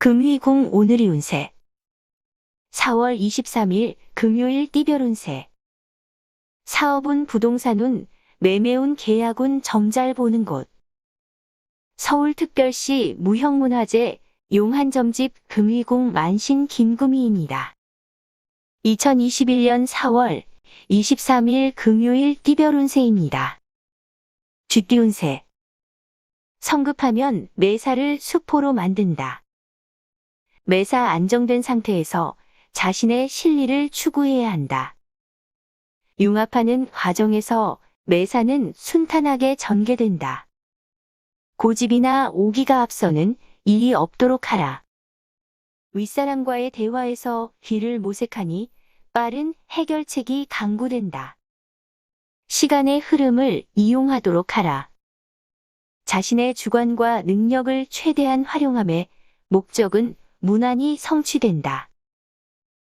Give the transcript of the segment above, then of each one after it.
금희궁 오늘의 운세 4월 23일 금요일 띠별 운세 사업운 부동산운 매매운 계약운 점 잘 보는 곳 서울특별시 무형문화재 용한점집 금희궁 만신 김금희입니다. 2021년 4월 23일 금요일 띠별 운세입니다. 쥐띠 운세 성급하면 매사를 수포로 만든다. 매사 안정된 상태에서 자신의 실리를 추구해야 한다. 융합하는 과정에서 매사는 순탄하게 전개된다. 고집이나 오기가 앞서는 일이 없도록 하라. 윗사람과의 대화에서 귀를 모색하니 빠른 해결책이 강구된다. 시간의 흐름을 이용하도록 하라. 자신의 주관과 능력을 최대한 활용함에 목적은 무난히 성취된다.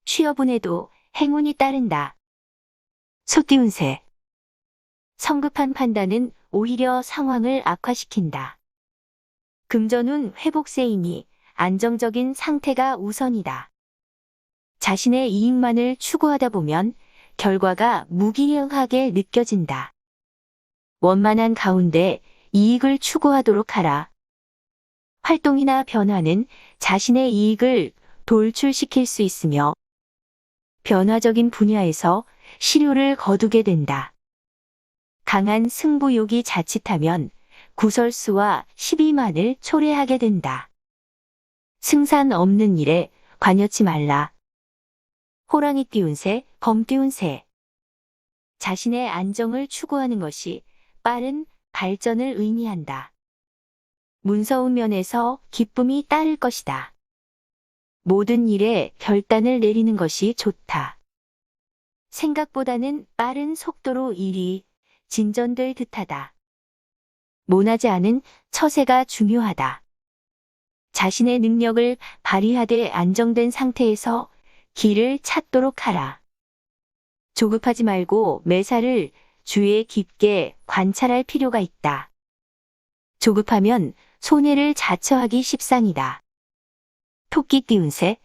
취업운에도 행운이 따른다. 소띠 운세 성급한 판단은 오히려 상황을 악화시킨다. 금전운 회복세이니 안정적인 상태가 우선이다. 자신의 이익만을 추구하다 보면 결과가 무기력하게 느껴진다. 원만한 가운데 이익을 추구하도록 하라. 활동이나 변화는 자신의 이익을 돌출시킬 수 있으며 변화적인 분야에서 실효를 거두게 된다. 강한 승부욕이 자칫하면 구설수와 시비만을 초래하게 된다. 승산 없는 일에 관여치 말라. 호랑이띠 운세, 범띠 운세 자신의 안정을 추구하는 것이 빠른 발전을 의미한다. 문서운 면에서 기쁨이 따를 것이다. 모든 일에 결단을 내리는 것이 좋다. 생각보다는 빠른 속도로 일이 진전될 듯하다. 모나지 않은 처세가 중요하다. 자신의 능력을 발휘하되 안정된 상태에서 길을 찾도록 하라. 조급하지 말고 매사를 주의 깊게 관찰할 필요가 있다. 조급하면 손해를 자처하기 십상이다. 토끼띠 운세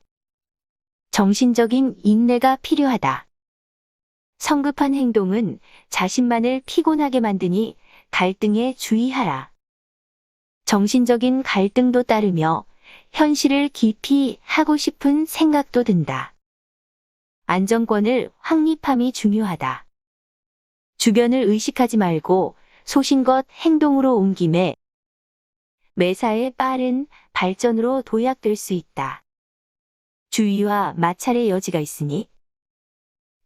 정신적인 인내가 필요하다. 성급한 행동은 자신만을 피곤하게 만드니 갈등에 주의하라. 정신적인 갈등도 따르며 현실을 깊이 하고 싶은 생각도 든다. 안정권을 확립함이 중요하다. 주변을 의식하지 말고 소신껏 행동으로 옮김에 매사의 빠른 발전으로 도약될 수 있다. 주의와 마찰의 여지가 있으니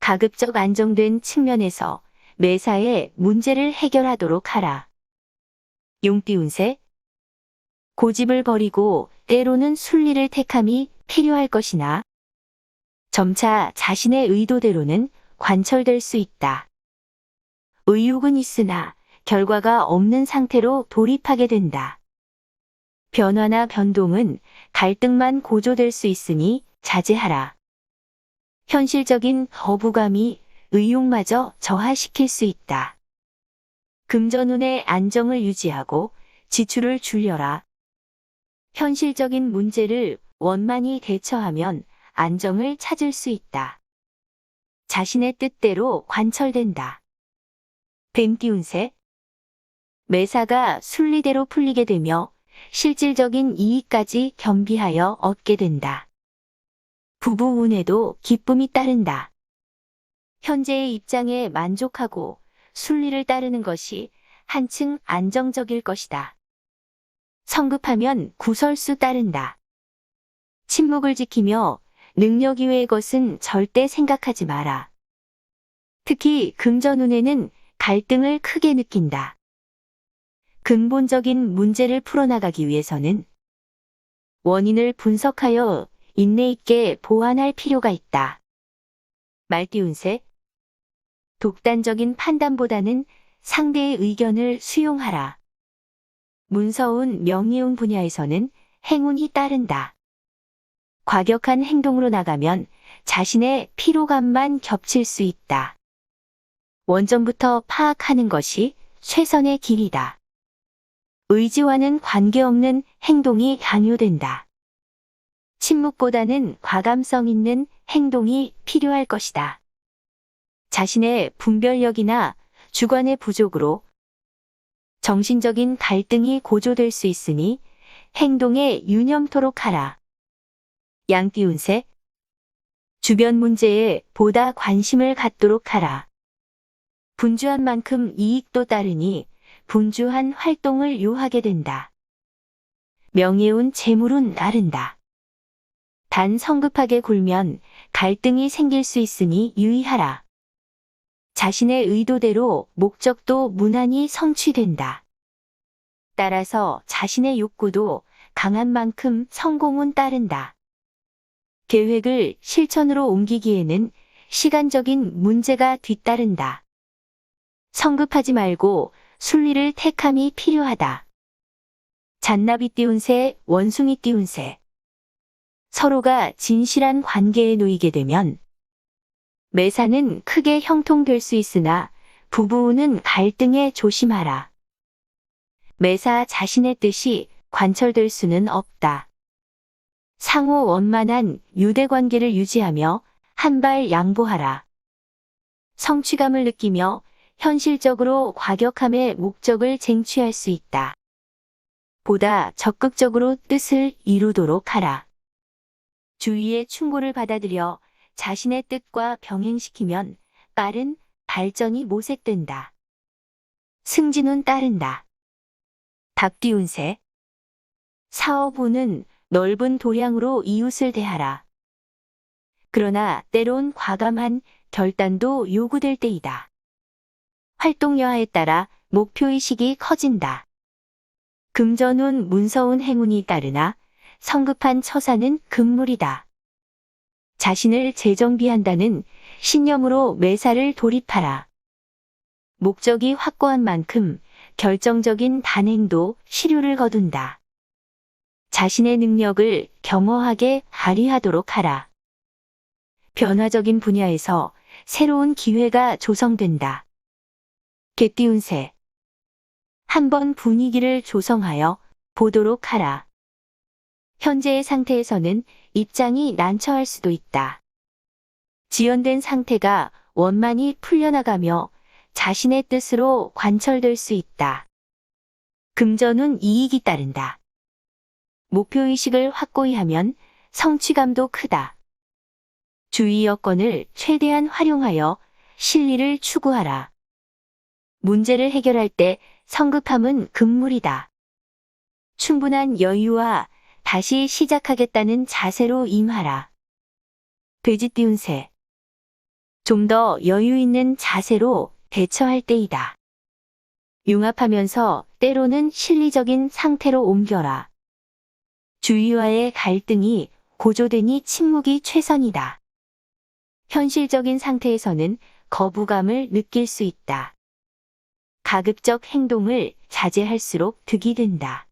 가급적 안정된 측면에서 매사의 문제를 해결하도록 하라. 용띠 운세 고집을 버리고 때로는 순리를 택함이 필요할 것이나 점차 자신의 의도대로는 관철될 수 있다. 의욕은 있으나 결과가 없는 상태로 돌입하게 된다. 변화나 변동은 갈등만 고조될 수 있으니 자제하라. 현실적인 거부감이 의욕마저 저하시킬 수 있다. 금전운의 안정을 유지하고 지출을 줄여라. 현실적인 문제를 원만히 대처하면 안정을 찾을 수 있다. 자신의 뜻대로 관철된다. 뱀띠 운세 매사가 순리대로 풀리게 되며 실질적인 이익까지 겸비하여 얻게 된다. 부부 운에도 기쁨이 따른다. 현재의 입장에 만족하고 순리를 따르는 것이 한층 안정적일 것이다. 성급하면 구설수 따른다. 침묵을 지키며 능력 이외의 것은 절대 생각하지 마라. 특히 금전운에는 갈등을 크게 느낀다. 근본적인 문제를 풀어나가기 위해서는 원인을 분석하여 인내 있게 보완할 필요가 있다. 말띠 운세 독단적인 판단보다는 상대의 의견을 수용하라. 문서운 명예운 분야에서는 행운이 따른다. 과격한 행동으로 나가면 자신의 피로감만 겹칠 수 있다. 원전부터 파악하는 것이 최선의 길이다. 의지와는 관계없는 행동이 강요된다. 침묵보다는 과감성 있는 행동이 필요할 것이다. 자신의 분별력이나 주관의 부족으로 정신적인 갈등이 고조될 수 있으니 행동에 유념토록 하라. 양띠운세. 주변 문제에 보다 관심을 갖도록 하라. 분주한 만큼 이익도 따르니 분주한 활동을 요하게 된다. 명예운 재물운 따른다. 단 성급하게 굴면 갈등이 생길 수 있으니 유의하라. 자신의 의도대로 목적도 무난히 성취된다. 따라서 자신의 욕구도 강한 만큼 성공은 따른다. 계획을 실천으로 옮기기에는 시간적인 문제가 뒤따른다. 성급하지 말고 순리를 택함이 필요하다. 잔나비 띠운세, 원숭이 띠운세. 서로가 진실한 관계에 놓이게 되면 매사는 크게 형통될 수 있으나 부부는 갈등에 조심하라. 매사 자신의 뜻이 관철될 수는 없다. 상호 원만한 유대관계를 유지하며 한 발 양보하라. 성취감을 느끼며 현실적으로 과격함의 목적을 쟁취할 수 있다. 보다 적극적으로 뜻을 이루도록 하라. 주위의 충고를 받아들여 자신의 뜻과 병행시키면 빠른 발전이 모색된다. 승진은 따른다. 닭띠운세. 사업운은 넓은 도량으로 이웃을 대하라. 그러나 때론 과감한 결단도 요구될 때이다. 활동 여하에 따라 목표의식이 커진다. 금전운 문서운 행운이 따르나 성급한 처사는 금물이다. 자신을 재정비한다는 신념으로 매사를 돌입하라. 목적이 확고한 만큼 결정적인 단행도 실효를 거둔다. 자신의 능력을 겸허하게 발휘하도록 하라. 변화적인 분야에서 새로운 기회가 조성된다. 개띠운세. 한번 분위기를 조성하여 보도록 하라. 현재의 상태에서는 입장이 난처할 수도 있다. 지연된 상태가 원만히 풀려나가며 자신의 뜻으로 관철될 수 있다. 금전은 이익이 따른다. 목표의식을 확고히 하면 성취감도 크다. 주위 여건을 최대한 활용하여 실리를 추구하라. 문제를 해결할 때 성급함은 금물이다. 충분한 여유와 다시 시작하겠다는 자세로 임하라. 돼지띠운세. 좀 더 여유 있는 자세로 대처할 때이다. 융합하면서 때로는 실리적인 상태로 옮겨라. 주위와의 갈등이 고조되니 침묵이 최선이다. 현실적인 상태에서는 거부감을 느낄 수 있다. 가급적 행동을 자제할수록 득이 된다.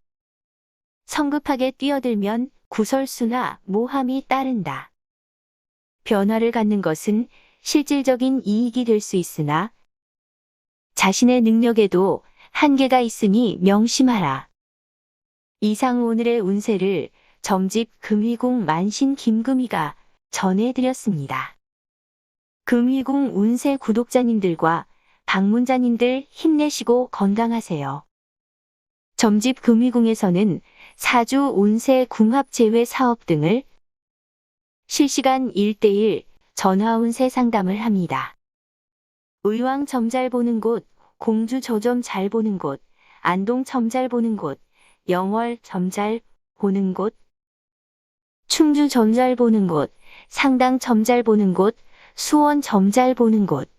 성급하게 뛰어들면 구설수나 모함이 따른다. 변화를 갖는 것은 실질적인 이익이 될 수 있으나 자신의 능력에도 한계가 있으니 명심하라. 이상 오늘의 운세를 점집 금희궁 만신 김금희가 전해드렸습니다. 금희궁 운세 구독자님들과 방문자님들 힘내시고 건강하세요. 점집 금희궁에서는 사주 운세 궁합 제외 사업 등을 실시간 1:1 전화 운세 상담을 합니다. 의왕 점 잘 보는 곳, 공주 저점 잘 보는 곳, 안동 점 잘 보는 곳, 영월 점 잘 보는 곳, 충주 점 잘 보는 곳, 상당 점 잘 보는 곳, 수원 점 잘 보는 곳,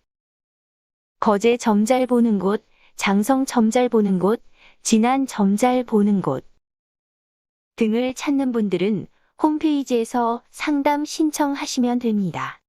거제 점 잘 보는 곳, 장성 점 잘 보는 곳, 진안 점 잘 보는 곳 등을 찾는 분들은 홈페이지에서 상담 신청하시면 됩니다.